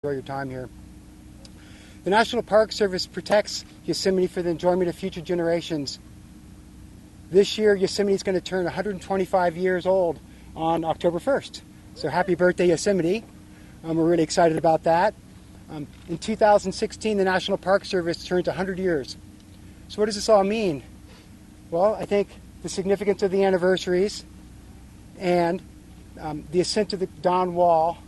enjoy your time here. The National Park Service protects Yosemite for the enjoyment of future generations. This year, Yosemite is going to turn 125 years old on October 1st. So happy birthday, Yosemite. We're really excited about that. In 2016, the National Park Service turns 100 years. So what does this all mean? Well, I think the significance of the anniversaries and the ascent to the Dawn Wall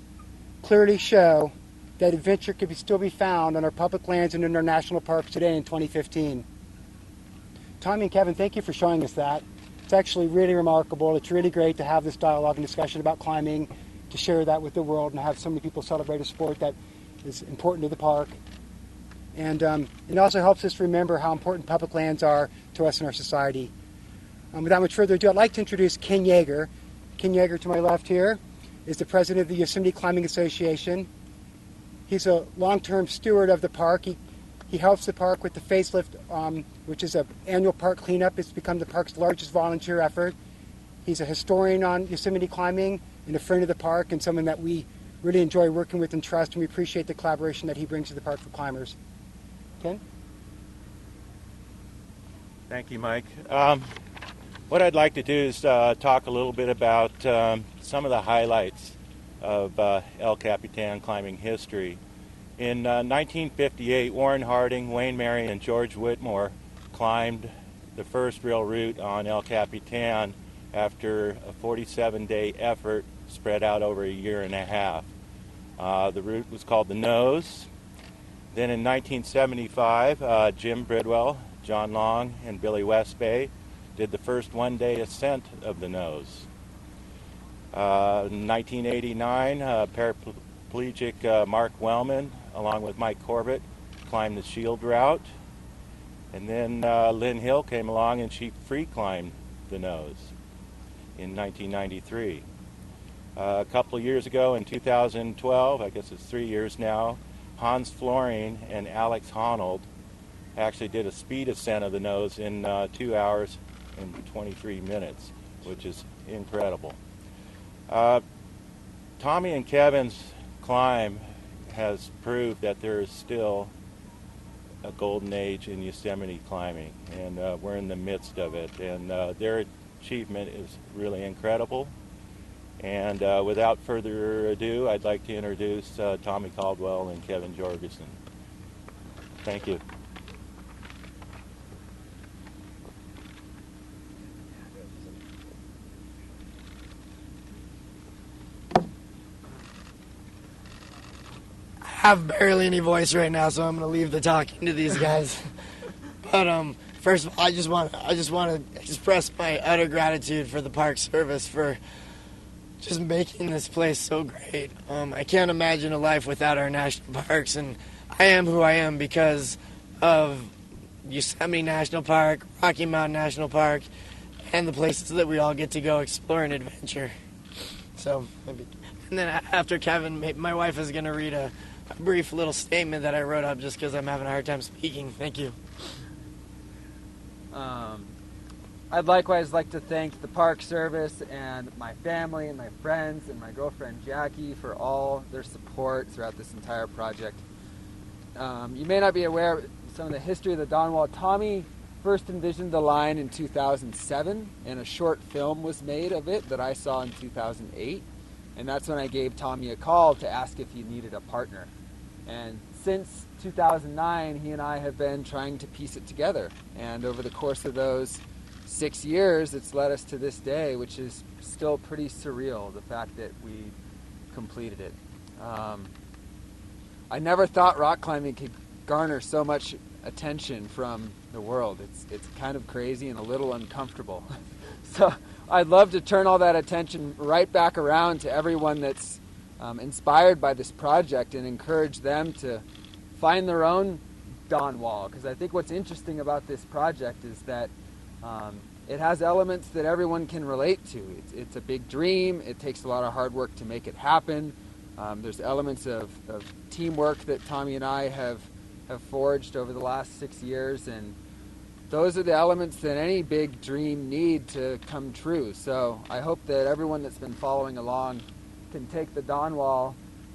clearly show that adventure can still be found on our public lands and in our national parks today in 2015. Tommy and Kevin, thank you for showing us that. It's actually really remarkable. It's really great to have this dialogue and discussion about climbing, to share that with the world and have so many people celebrate a sport that is important to the park. And it also helps us remember how important public lands are to us in our society. Without much further ado, I'd like to introduce Ken Yeager. Ken Yeager to my left here is the president of the Yosemite Climbing Association. He's a long-term steward of the park. He helps the park with the facelift, which is an annual park cleanup. It's become the park's largest volunteer effort. He's a historian on Yosemite climbing and a friend of the park and someone that we really enjoy working with and trust, and we appreciate the collaboration that he brings to the park for climbers. Ken? Thank you, Mike. What I'd like to do is talk a little bit about some of the highlights of El Capitan climbing history. In 1958, Warren Harding, Wayne Mary, and George Whitmore climbed the first real route on El Capitan after a 47-day effort spread out over a year and a half. The route was called the Nose. Then in 1975, Jim Bridwell, John Long, and Billy Westbay did the first one-day ascent of the Nose. In 1989, paraplegic Mark Wellman, along with Mike Corbett, climbed the Shield route. And then Lynn Hill came along and she free climbed the Nose in 1993. A couple of years ago in 2012, I guess it's 3 years now, Hans Florine and Alex Honnold actually did a speed ascent of the Nose in 2 hours and 23 minutes, which is incredible. Tommy and Kevin's climb has proved that there is still a golden age in Yosemite climbing, and we're in the midst of it, and their achievement is really incredible. And without further ado, I'd like to introduce Tommy Caldwell and Kevin Jorgensen. Thank you. I have barely any voice right now, so I'm going to leave the talking to these guys. But first of all, I just want to express my utter gratitude for the Park Service for just making this place so great. I can't imagine a life without our national parks, and I am who I am because of Yosemite National Park, Rocky Mountain National Park, and the places that we all get to go explore and adventure. So, and then after Kevin, my wife is going to read a brief little statement that I wrote up just because I'm having a hard time speaking. Thank you. I'd likewise like to thank the Park Service and my family and my friends and my girlfriend Jackie for all their support throughout this entire project. You may not be aware of some of the history of the Dawn Wall. Tommy first envisioned the line in 2007, and a short film was made of it that I saw in 2008. And that's when I gave Tommy a call to ask if he needed a partner. And since 2009, he and I have been trying to piece it together. And over the course of those 6 years, it's led us to this day, which is still pretty surreal, the fact that we completed it. I never thought rock climbing could garner so much attention from the world. It's kind of crazy and a little uncomfortable. So I'd love to turn all that attention right back around to everyone that's inspired by this project and encourage them to find their own Dawn Wall. Because I think what's interesting about this project is that it has elements that everyone can relate to. It's a big dream. It takes a lot of hard work to make it happen. There's elements of teamwork that Tommy and I have forged over the last 6 years, and those are the elements that any big dream need to come true. So I hope that everyone that's been following along can take the Dawn Wall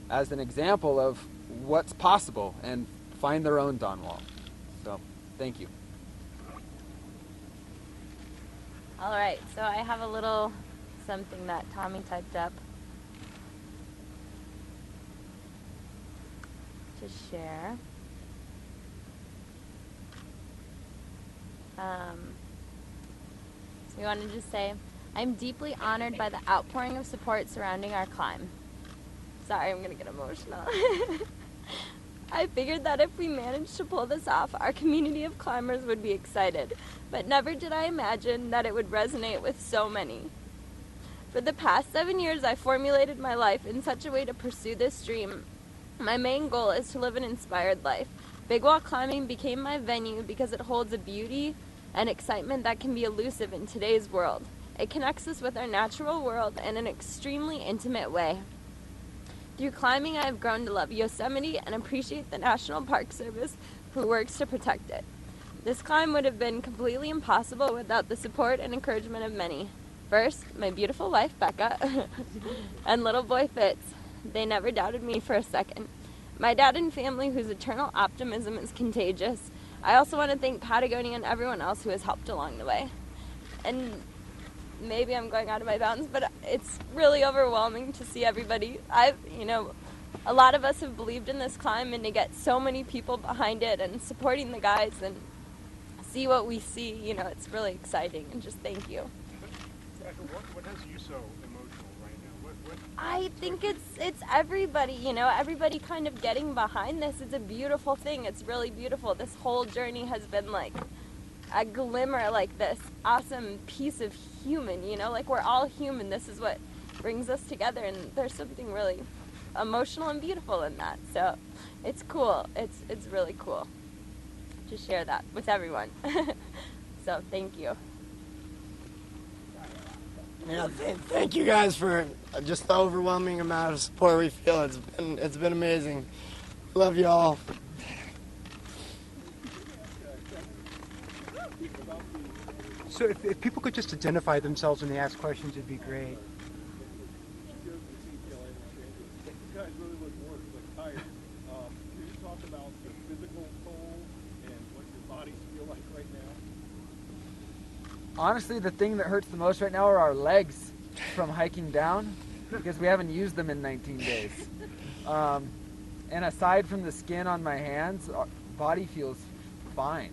as an example of what's possible and find their own dawn wall. So, thank you. All right, so I have a little something that Tommy typed up to share. So we wanted to say, I'm deeply honored by the outpouring of support surrounding our climb. Sorry, I'm going to get emotional. I figured that if we managed to pull this off, our community of climbers would be excited, but never did I imagine that it would resonate with so many. For the past 7 years, I formulated my life in such a way to pursue this dream. My main goal is to live an inspired life. Big wall climbing became my venue because it holds a beauty and excitement that can be elusive in today's world. It connects us with our natural world in an extremely intimate way. Through climbing, I have grown to love Yosemite and appreciate the National Park Service who works to protect it. This climb would have been completely impossible without the support and encouragement of many. First, my beautiful wife, Becca, and little boy, Fitz. They never doubted me for a second. My dad and family, whose eternal optimism is contagious. I also want to thank Patagonia and everyone else who has helped along the way. And maybe I'm going out of my bounds, but it's really overwhelming to see everybody. A lot of us have believed in this climb, and to get so many people behind it and supporting the guys and see what we see, it's really exciting, and just thank you. What has you so emotional right now? I think it's everybody, everybody kind of getting behind this. It's a beautiful thing. It's really beautiful. This whole journey has been like a glimmer, like this awesome piece of human, like we're all human. This is what brings us together, and there's something really emotional and beautiful in that. So it's cool. It's really cool to share that with everyone. So thank you. Yeah, thank you guys for just the overwhelming amount of support we feel. It's been amazing. Love you all. So if people could just identify themselves when they ask questions, it'd be great. You guys really look tired. Can you talk about the physical toll and what your bodies feel like right now? Honestly, the thing that hurts the most right now are our legs from hiking down, because we haven't used them in 19 days. And aside from the skin on my hands, our body feels fine.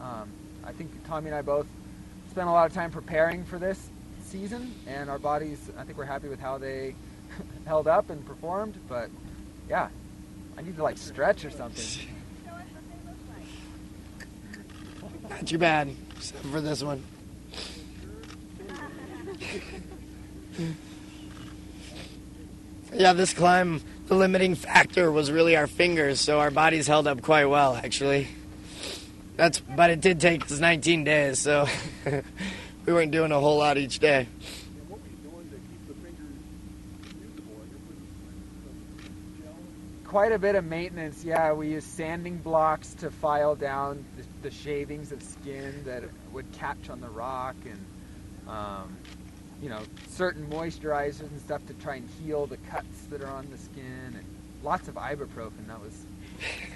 I think Tommy and I both spent a lot of time preparing for this season, and our bodies, I think we're happy with how they held up and performed, but yeah, I need to stretch or something. Not too bad, except for this one. Yeah, this climb, the limiting factor was really our fingers, so our bodies held up quite well, actually. But it did take us 19 days, so we weren't doing a whole lot each day. And what were you doing to keep the fingers usable? You're putting gel? Quite a bit of maintenance, yeah. We use sanding blocks to file down the shavings of skin that would catch on the rock, and certain moisturizers and stuff to try and heal the cuts that are on the skin, and lots of ibuprofen. That was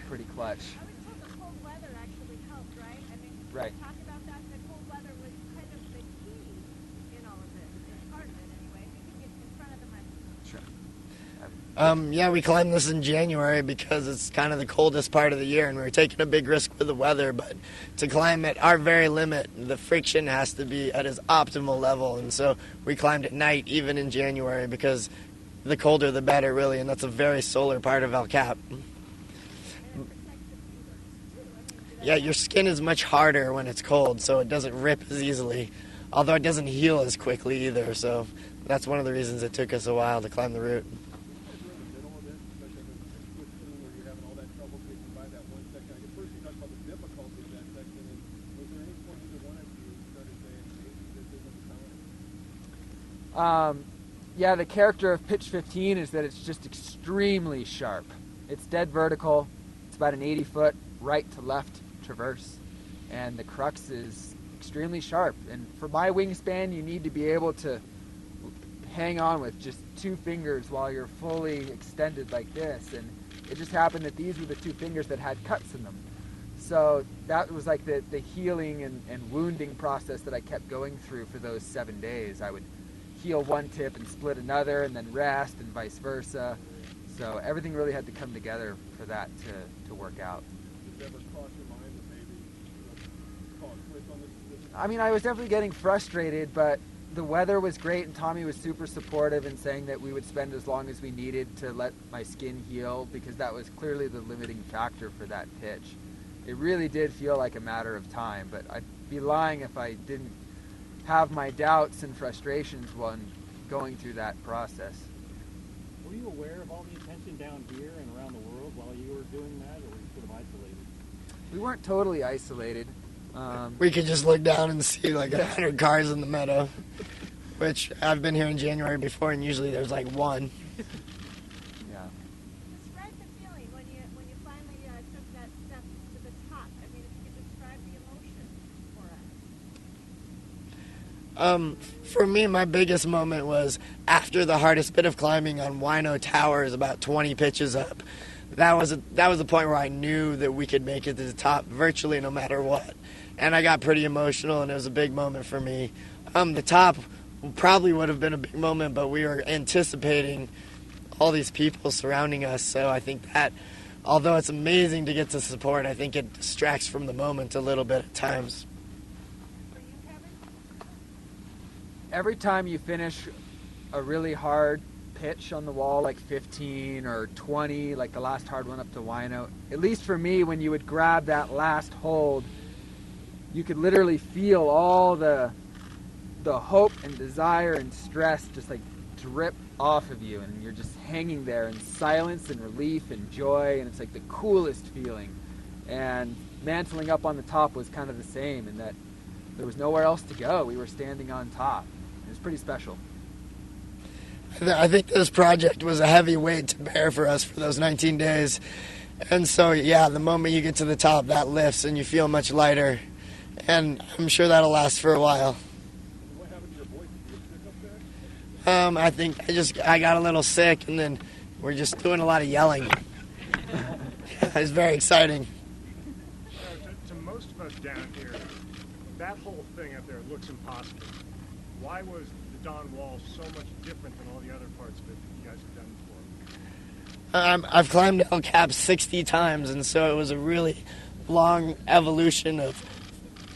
pretty clutch. I was told the cold weather actually helped, right? I mean, Right. talk about that. The cold weather was kind of the key in all of this. In part of it, anyway. If you can get in front of the microphone. Sure. Yeah, we climbed this in January because it's kind of the coldest part of the year, and we were taking a big risk with the weather. But to climb at our very limit, the friction has to be at its optimal level, and so we climbed at night, even in January, because the colder the better, really, and that's a very solar part of El Cap. Yeah, your skin is much harder when it's cold, so it doesn't rip as easily, although it doesn't heal as quickly either, so that's one of the reasons it took us a while to climb the route. Yeah, the character of pitch 15 is that it's just extremely sharp. It's dead vertical. It's about an 80-foot right to left traverse, and the crux is extremely sharp. And for my wingspan, you need to be able to hang on with just 2 fingers while you're fully extended like this. And It just happened that these were the two fingers that had cuts in them. So that was like the healing and wounding process that I kept going through for those 7 days. I would heal one tip and split another and then rest and vice versa. So everything really had to come together for that to work out. Did it ever cross your mind that maybe call it quits on this? I mean, I was definitely getting frustrated, but the weather was great and Tommy was super supportive in saying that we would spend as long as we needed to let my skin heal, because that was clearly the limiting factor for that pitch. It really did feel like a matter of time, but I'd be lying if I didn't have my doubts and frustrations when going through that process. Were you aware of all the attention down here and around the world while you were doing that, or were you sort of isolated? We weren't totally isolated. We could just look down and see like 100 cars in the meadow, which I've been here in January before, and usually there's like one. Yeah. Describe the feeling when you finally took that step to the top. I mean, if you could describe the emotion for us. For me, my biggest moment was after the hardest bit of climbing on Wino Towers, about 20 pitches up. That was the point where I knew that we could make it to the top virtually no matter what. And I got pretty emotional, and it was a big moment for me. The top probably would have been a big moment, but we were anticipating all these people surrounding us. So I think that, although it's amazing to get the support, I think it distracts from the moment a little bit at times. For you, Kevin? Every time you finish a really hard pitch on the wall, like 15 or 20, like the last hard one up to Wino, at least for me, when you would grab that last hold, you could literally feel all the hope and desire and stress just like drip off of you, and you're just hanging there in silence and relief and joy, and it's like the coolest feeling. And mantling up on the top was kind of the same, in that there was nowhere else to go. We were standing on top. It was pretty special. I think this project was a heavy weight to bear for us for those 19 days. And so, yeah, the moment you get to the top, that lifts and you feel much lighter. And I'm sure that'll last for a while. What happened to your voice? Did you get sick up there? I think I got a little sick, and then we're just doing a lot of yelling. It's very exciting. To most of us down here, that whole thing up there looks impossible. Why was the Don Wall so much different than all the other parts of it that you guys have done before? I've climbed El Cap 60 times, and so it was a really long evolution of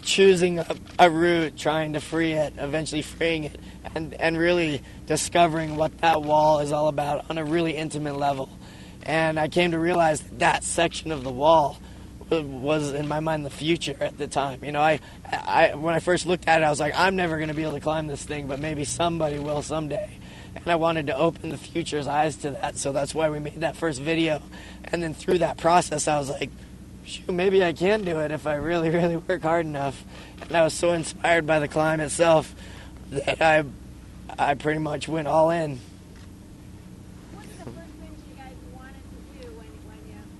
choosing a route, trying to free it, eventually freeing it, and really discovering what that wall is all about on a really intimate level. And I came to realize that section of the wall was, in my mind, the future at the time. You know, I when I first looked at it, I was like, I'm never going to be able to climb this thing, but maybe somebody will someday. And I wanted to open the future's eyes to that, so that's why we made that first video. And then through that process, I was like, shoot, maybe I can do it if I really, really work hard enough. And I was so inspired by the climb itself that I pretty much went all in. What are the first things you guys wanted to do when you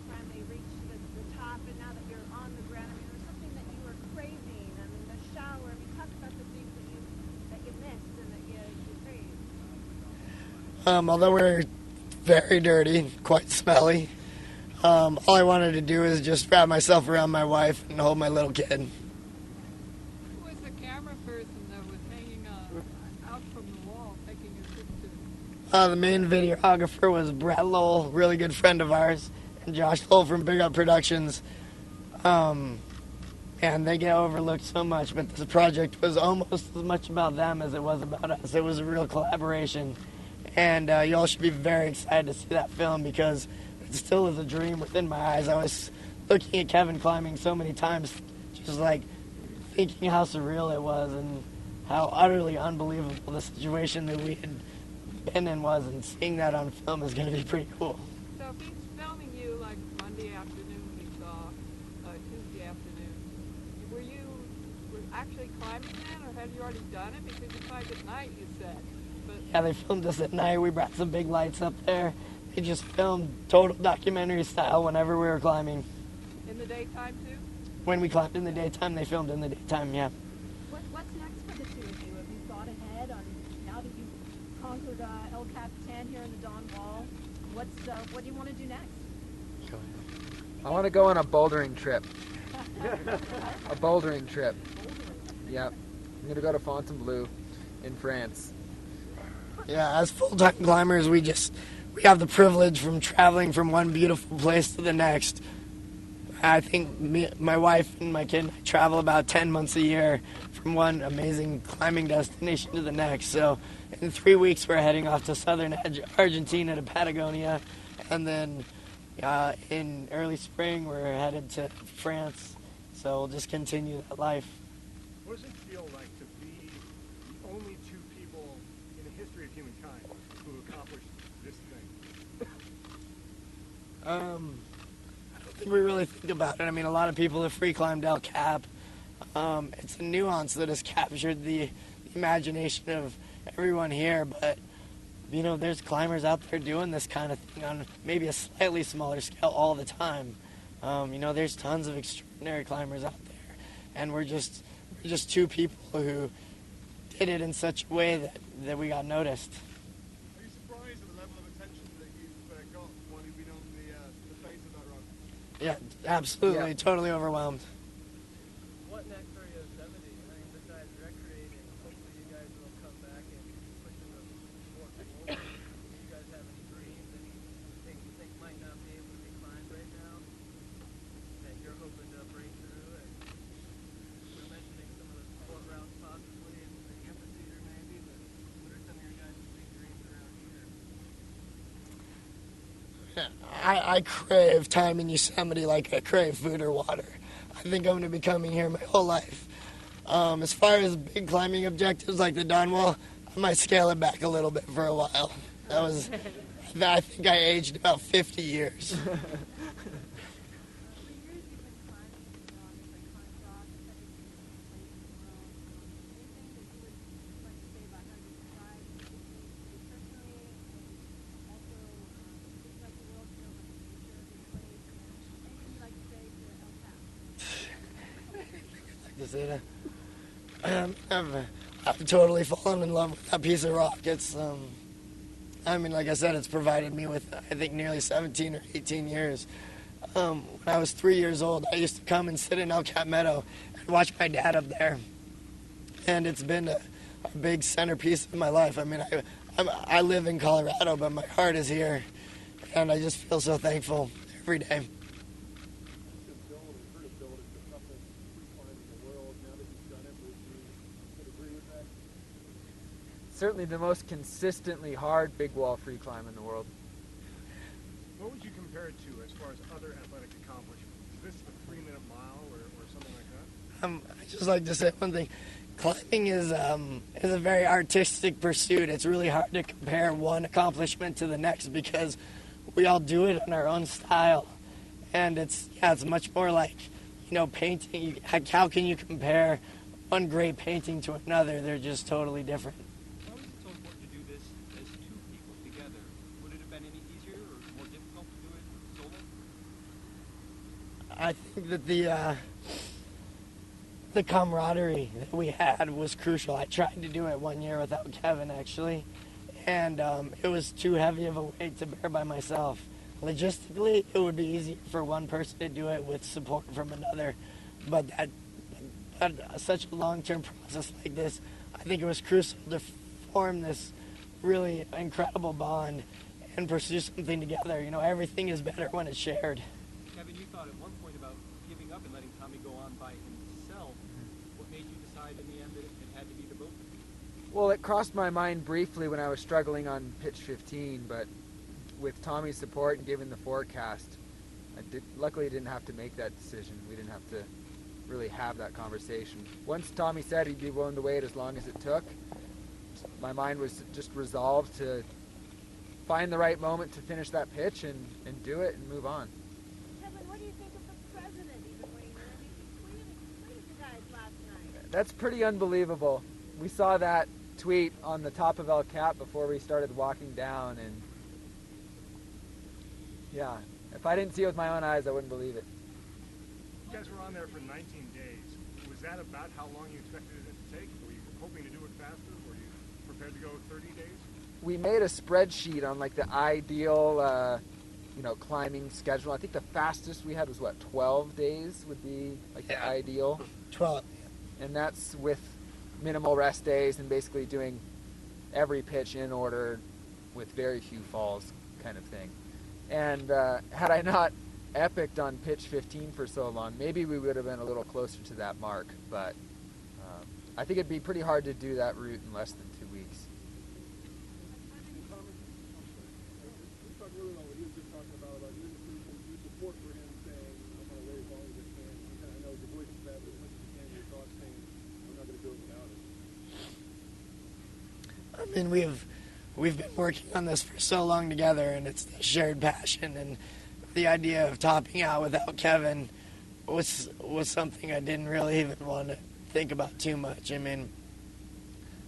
finally reached the top, and now that you're on the ground? I mean, there was something that you were craving. I mean, the shower. I mean, talk about the things that you missed and that you craved. Although we're very dirty, quite smelly, all I wanted to do is just wrap myself around my wife and hold my little kid. Who was the camera person that was hanging out from the wall taking your pictures? The main videographer was Brett Lowell, really good friend of ours, and Josh Lowell from Big Up Productions. And they get overlooked so much, but this project was almost as much about them as it was about us. It was a real collaboration, and you all should be very excited to see that film, because it still is a dream within my eyes. I was looking at Kevin climbing so many times, just like thinking how surreal it was and how utterly unbelievable the situation that we had been in was, and seeing that on film is going to be pretty cool. So if he's filming you like Monday afternoon, we saw Tuesday afternoon, were you actually climbing then, or had you already done it? Because you climbed at night, you said. But Yeah, they filmed us at night. We brought some big lights up there. They just filmed total documentary style whenever we were climbing. in the daytime too? When we climbed in the daytime, they filmed in the daytime, yeah. What's next for the two of you? Have you thought ahead on, now that you've conquered El Capitan here in the Don Wall? What do you want to do next? I want to go on a bouldering trip. A bouldering trip. Yep. I'm going to go to Fontainebleau in France. Yeah, as full-time climbers, we have the privilege from traveling from one beautiful place to the next. I think my wife and my kid and I travel about 10 months a year from one amazing climbing destination to the next. So in 3 weeks, we're heading off to southern Argentina to Patagonia. And then in early spring, we're headed to France. So we'll just continue that life. What does it feel like to be the only two people in the history of humankind who accomplished this thing? I don't think we really think about it. I mean, a lot of people have free climbed El Cap. It's a nuance that has captured the imagination of everyone here, but you know, there's climbers out there doing this kind of thing on maybe a slightly smaller scale all the time. You know, there's tons of extraordinary climbers out there, and we're just two people who did it in such a way that we got noticed. Are you surprised at the level of attention that you've got while you've been on the face of that rock? Yeah, absolutely, Yeah. totally overwhelmed. What next for Yosemite? I mean, besides recreating, hopefully you guys will come back and push in the sport forward. Do you guys have any dreams, anything you think might not be able to be climbed right now that you're hoping to break through? And we're mentioning some of the sport routes possibly and the amphitheater maybe, but what are some of your guys' big dreams around here? I crave time in Yosemite like I crave food or water. I think I'm going to be coming here my whole life. As far as big climbing objectives like the Dawn Wall, I might scale it back a little bit for a while. I think I aged about 50 years. For years you've been climbing iconic rocks, everything in the world. Anything that you would like to say about how you tried to personally, and also just like the world to know about the nature of your place, and anything you'd like to say to El Cap? To say that. I've totally fallen in love with that piece of rock. It's, I mean, like I said, it's provided me with, I think, nearly 17 or 18 years. When I was 3 years old, I used to come and sit in El Cap Meadow and watch my dad up there. And it's been a big centerpiece of my life. I mean, I live in Colorado, but my heart is here. And I just feel so thankful every day. Certainly the most consistently hard big wall free climb in the world. What would you compare it to as far as other athletic accomplishments? Is this the 3-minute mile or something like that? I just like to say one thing. Climbing is a very artistic pursuit. It's really hard to compare one accomplishment to the next because we all do it in our own style. And it's much more like, you know, painting. How can you compare one great painting to another? They're just totally different. Why was it so important to do this as two people together? Would it have been any easier or more difficult to do it solo? I think that the camaraderie that we had was crucial. I tried to do it 1 year without Kevin, actually, and it was too heavy of a weight to bear by myself. Logistically, it would be easier for one person to do it with support from another, but such a long-term process like this, I think it was crucial to form this really incredible bond and pursue something together. You know, everything is better when it's shared. Kevin, you thought at one point about giving up and letting Tommy go on by himself. What made you decide in the end that it had to be the both of you? Well, it crossed my mind briefly when I was struggling on pitch 15, but with Tommy's support and given the forecast, luckily I didn't have to make that decision. We didn't have to really have that conversation. Once Tommy said he'd be willing to wait as long as it took, my mind was just resolved to find the right moment to finish that pitch and do it and move on. Kevin, what do you think of the president even weighing in? I mean, he tweeted you guys last night. That's pretty unbelievable. We saw that tweet on the top of El Cap before we started walking down, and yeah, if I didn't see it with my own eyes, I wouldn't believe it. You guys were on there for 19 days. Was that about how long you expected it to take? Were you hoping to do it faster? Were you prepared to go 30 days? We made a spreadsheet on like the ideal climbing schedule. I think the fastest we had was 12 days would be like the Yeah. ideal. 12. And that's with minimal rest days and basically doing every pitch in order with very few falls kind of thing. And had I not epicked on pitch 15 for so long, maybe we would have been a little closer to that mark. But I think it'd be pretty hard to do that route in less than 2 weeks. We talked really about what he was just talking about your support for him saying, I'm going to wait as long as I can. You kind of know your voice is that, but as much as you can, your thoughts saying, I'm not going to do it without it. I mean, we've been working on this for so long together, and it's the shared passion, and the idea of topping out without Kevin was something I didn't really even want to think about too much. I mean,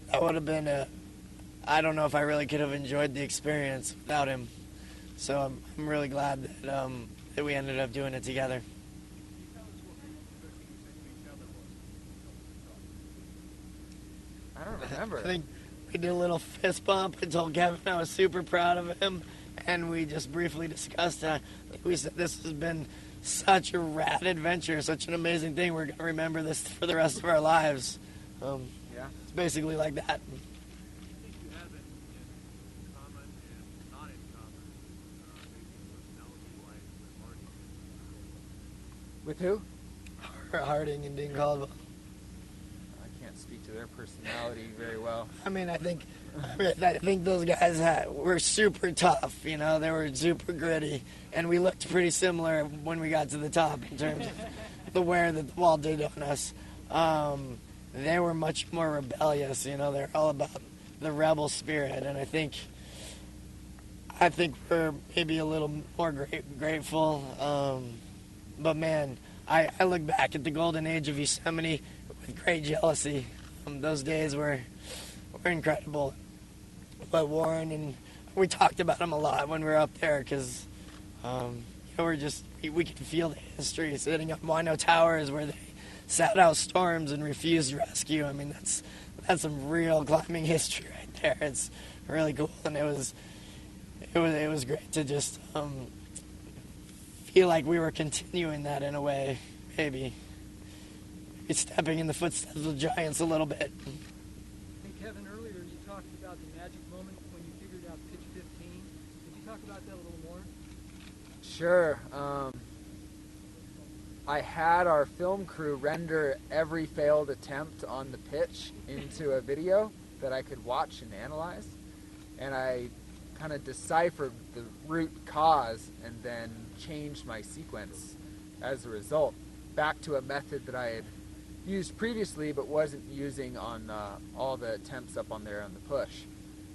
that would have been I don't know if I really could have enjoyed the experience without him. So I'm really glad that we ended up doing it together. I don't remember. I think we did a little fist bump. I told Kevin I was super proud of him, and we just briefly discussed we said this has been such a rad adventure, such an amazing thing. We're going to remember this for the rest of our lives. Yeah. It's basically like that. With who? Harding and Dean Caldwell. I can't speak to their personality very well. I mean, I think those guys were super tough. They were super gritty, and we looked pretty similar when we got to the top in terms of the wear that the wall did on us. They were much more rebellious. They're all about the rebel spirit, and I think we're maybe a little more grateful. But man, I look back at the golden age of Yosemite with great jealousy. Those days were incredible. But Warren and we talked about them a lot when we were up there because we could feel the history sitting up Wino Towers where they sat out storms and refused rescue. I mean, that's some real climbing history right there. It's really cool, and it was great to just feel like we were continuing that in a way, maybe stepping in the footsteps of the giants a little bit. Hey Kevin, earlier you talked about the magic moment when you figured out pitch 15. Could you talk about that a little more? Sure. I had our film crew render every failed attempt on the pitch into a video that I could watch and analyze. And I kind of deciphered the root cause and then changed my sequence as a result back to a method that I had used previously but wasn't using on all the attempts up on there on the push.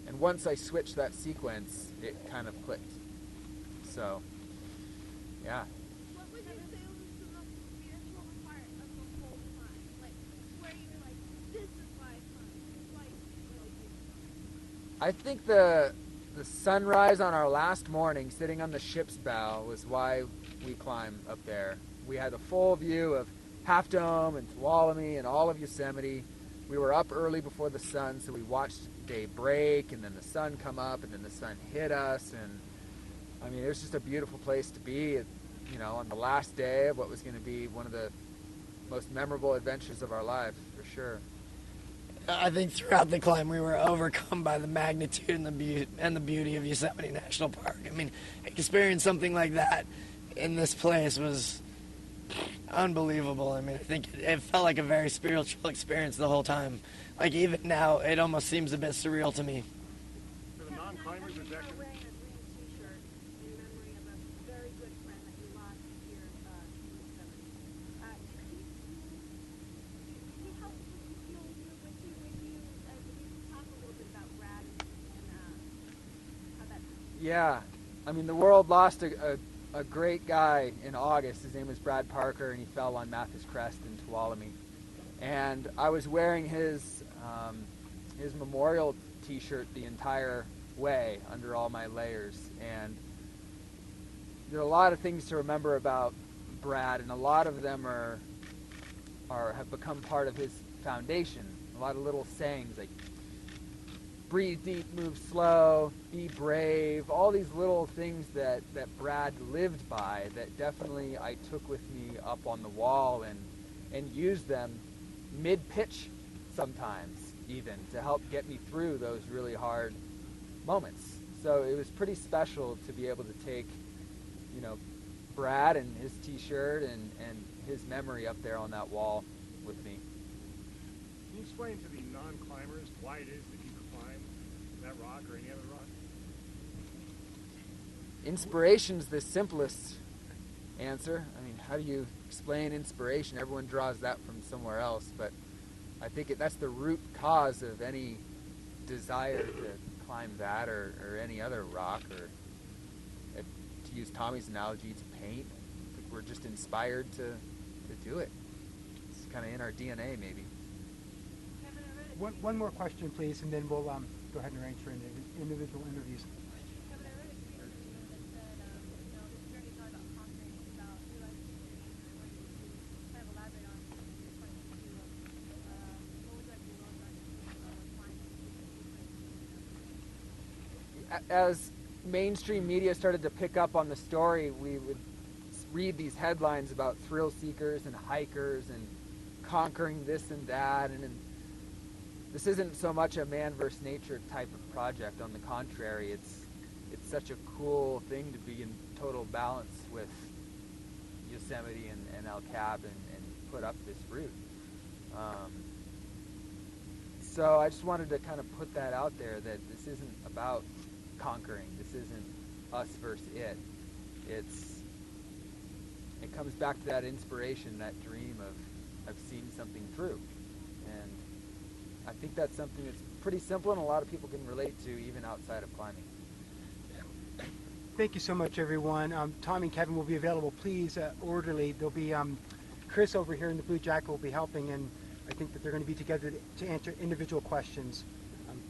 And once I switched that sequence, it kind of clicked. So, yeah. What would you say was the most spiritual part of the whole climb? Like, where you were like, this is why I climb. This is why it's really beautiful. I think the sunrise on our last morning sitting on the ship's bow was why we climb up there. We had a full view of Half Dome and Tuolumne and all of Yosemite. We were up early before the sun, so we watched day break and then the sun come up and then the sun hit us. And I mean, it was just a beautiful place to be, on the last day of what was going to be one of the most memorable adventures of our lives, for sure. I think throughout the climb we were overcome by the magnitude and the beauty of Yosemite National Park. I mean, experience something like that in this place was unbelievable. I mean, I think it felt like a very spiritual experience the whole time. Like even now, it almost seems a bit surreal to me. For the non-climbers, is that Wearing a green T-shirt in memory of a very good friend that you lost here in Yosemite. Did he help you with you? Can you talk a little bit about Brad and how that? Yeah, I mean, the world lost a great guy in August. His name was Brad Parker, and he fell on Mathis Crest in Tuolumne. And I was wearing his memorial T-shirt the entire way under all my layers. And there are a lot of things to remember about Brad, and a lot of them have become part of his foundation. A lot of little sayings like breathe deep, move slow, be brave, all these little things that Brad lived by that definitely I took with me up on the wall and used them mid-pitch sometimes even to help get me through those really hard moments. So it was pretty special to be able to take, you know, Brad and his t-shirt and his memory up there on that wall with me. Can you explain to the non-climbers why it is that you climb that rock or any other rock? Inspiration's the simplest answer. I mean, how do you explain inspiration? Everyone draws that from somewhere else, but I think that's the root cause of any desire to climb that or any other rock, or to use Tommy's analogy, to paint. I think we're just inspired to do it. It's kind of in our DNA, maybe. One more question, please, and then we'll go ahead and arrange for individual interviews. Kevin, I read a tweet from you that said, you know, this journey's not about conquering, it's about realizing your dreams. And I wanted you to kind of elaborate on your point of view of what would you like to do about climbing? As mainstream media started to pick up on the story, we would read these headlines about thrill seekers and hikers and conquering this and that, and this isn't so much a man versus nature type of project. On the contrary, it's such a cool thing to be in total balance with Yosemite and El Cap and put up this route. So I just wanted to kind of put that out there, that this isn't about conquering. This isn't us versus it. It comes back to that inspiration, that dream of seeing something through. And I think that's something that's pretty simple and a lot of people can relate to even outside of climbing. Thank you so much, everyone. Tommy and Kevin will be available. Please, orderly. There'll be Chris over here in the blue jacket will be helping, and I think that they're going to be together to answer individual questions.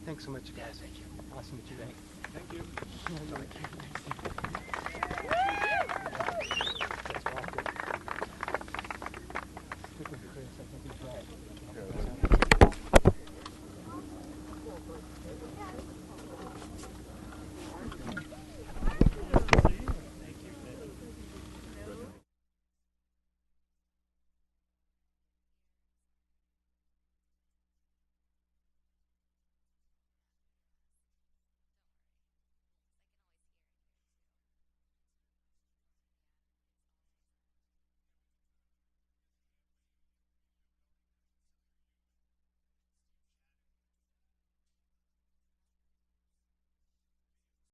Thanks so much, guys. Thank you. Awesome to meet you. Thank you. Thank you.